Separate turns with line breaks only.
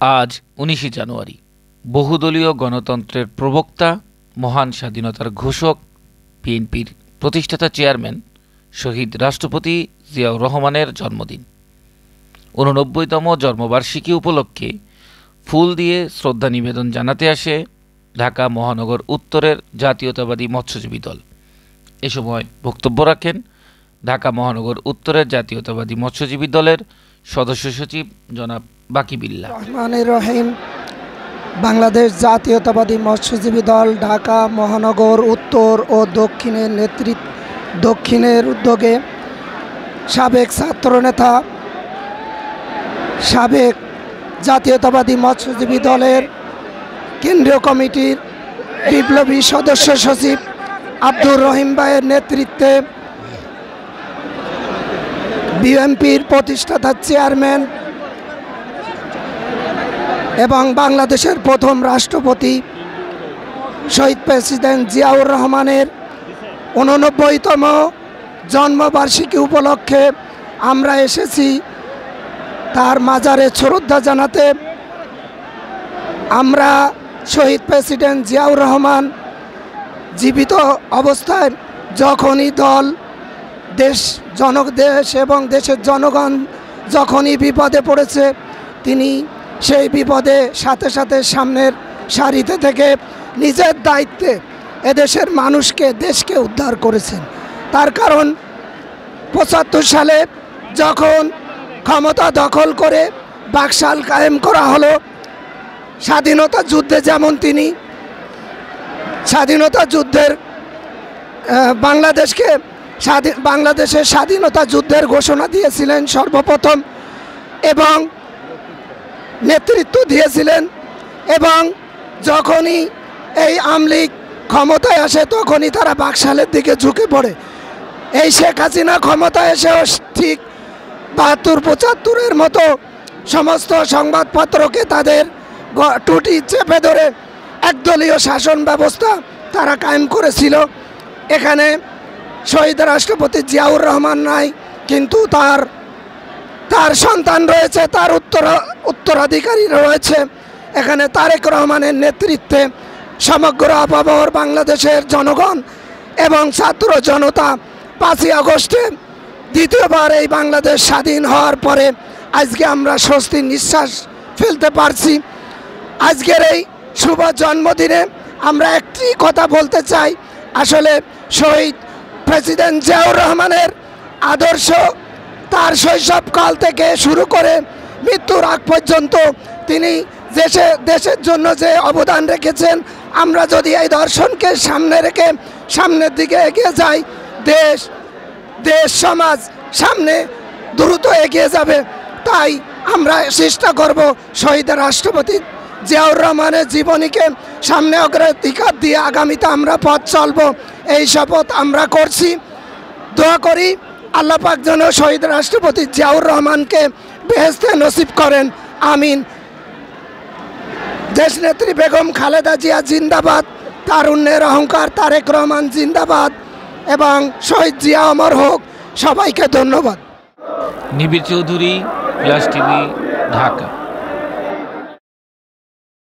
আজ ১৯শে জানুয়ারি। বহুদলীয় গণতন্ত্রের প্রবক্তা, মহান স্বাধীনতার ঘোষক, বিএনপির প্রতিষ্ঠাতা চেয়ারম্যান শহীদ রাষ্ট্রপতি জিয়াউর রহমানের জন্মদিন। ৮৯তম জন্মবার্ষিকী উপলক্ষে ফুল দিয়ে শ্রদ্ধা নিবেদন জানাতে আসে ঢাকা মহানগর উত্তরের জাতীয়তাবাদী মৎস্যজীবী দল। এ সময় বক্তব্য রাখেন ঢাকা মহানগর উত্তরের জাতীয়তাবাদী মৎস্যজীবী দলের সদস্য সচিব জনাব বাকি বিল্লাহ।
রহমানুর রহিম। বাংলাদেশ জাতীয়তাবাদী মৎস্যজীবী দল ঢাকা মহানগর উত্তর ও দক্ষিণের উদ্যোগে সাবেক ছাত্রনেতা, সাবেক জাতীয়তাবাদী মৎস্যজীবী দলের কেন্দ্রীয় কমিটির বিপ্লবী সদস্য সচিব আব্দুর রহিম ভাইয়ের নেতৃত্বে বিএনপির প্রতিষ্ঠাতা চেয়ারম্যান এবং বাংলাদেশের প্রথম রাষ্ট্রপতি শহীদ প্রেসিডেন্ট জিয়াউর রহমানের ৮৯তম জন্মবার্ষিকী উপলক্ষে আমরা এসেছি তার মাজারে শ্রদ্ধা জানাতে। আমরা শহীদ প্রেসিডেন্ট জিয়াউর রহমান জীবিত অবস্থায় যখনই দল, দেশ এবং দেশের জনগণ যখনই বিপদে পড়েছে, তিনি সেই বিপদে সাথে সাথে সামনের সারিতে থেকে নিজের দায়িত্বে এদেশের মানুষকে, দেশকে উদ্ধার করেছেন। তার কারণ ৭৫ সালে যখন ক্ষমতা দখল করে বাকশাল কায়েম করা হলো, স্বাধীনতা যুদ্ধে যেমন তিনি স্বাধীনতা যুদ্ধের বাংলাদেশের স্বাধীনতা যুদ্ধের ঘোষণা দিয়েছিলেন সর্বপ্রথম এবং নেতৃত্ব দিয়েছিলেন, এবং যখনই এই আওয়ামী লীগ ক্ষমতায় আসে তখনই তারা বাকশালের দিকে ঝুঁকে পড়ে। এই শেখ হাসিনা ক্ষমতায় এসেও ঠিক ৭২-৭৫-এর মতো সমস্ত সংবাদপত্রকে তাদের টুটি চেপে ধরে একদলীয় শাসন ব্যবস্থা তারা কায়েম করেছিল। এখানে শহীদ রাষ্ট্রপতি জিয়াউর রহমান নাই, কিন্তু তার সন্তান রয়েছে, তার উত্তরাধিকারী রয়েছে। এখানে তারেক রহমানের নেতৃত্বে সমগ্র আপামর বাংলাদেশের জনগণ এবং ছাত্র জনতা ৫ই আগস্টে দ্বিতীয়বার এই বাংলাদেশ স্বাধীন হওয়ার পরে আজকে আমরা স্বস্তির নিঃশ্বাস ফেলতে পারছি। আজকের এই শুভ জন্মদিনে আমরা একটি কথা বলতে চাই, আসলে শহীদ প্রেসিডেন্ট জিয়াউর রহমানের আদর্শ তার শৈশবকাল থেকে শুরু করে মৃত্যুর আগ পর্যন্ত তিনি দেশের জন্য যে অবদান রেখেছেন, আমরা যদি এই দর্শনকে সামনে রেখে সামনের দিকে এগিয়ে যাই, দেশ সমাজ সামনে দ্রুত এগিয়ে যাবে। তাই আমরা চেষ্টা করব শহীদ রাষ্ট্রপতি জিয়াউর রহমানের জীবনীকে সামনে অগ্রাধিকার দিয়ে আগামীতে আমরা পথ চলব, এই শপথ আমরা করছি। দোয়া করি আল্লাহ পাক যেন শহীদ রাষ্ট্রপতি জিয়াউর রহমানকে বেহেশতে নসিব করেন, আমিন। দেশনেত্রী বেগম খালেদা জিয়া জিন্দাবাদ, তারুণ্যের অহংকার তারেক রহমান জিন্দাবাদ, এবং শহীদ জিয়া অমর হোক। সবাইকে ধন্যবাদ।
নিবিড় চৌধুরী, প্লাস টিভি, ঢাকা।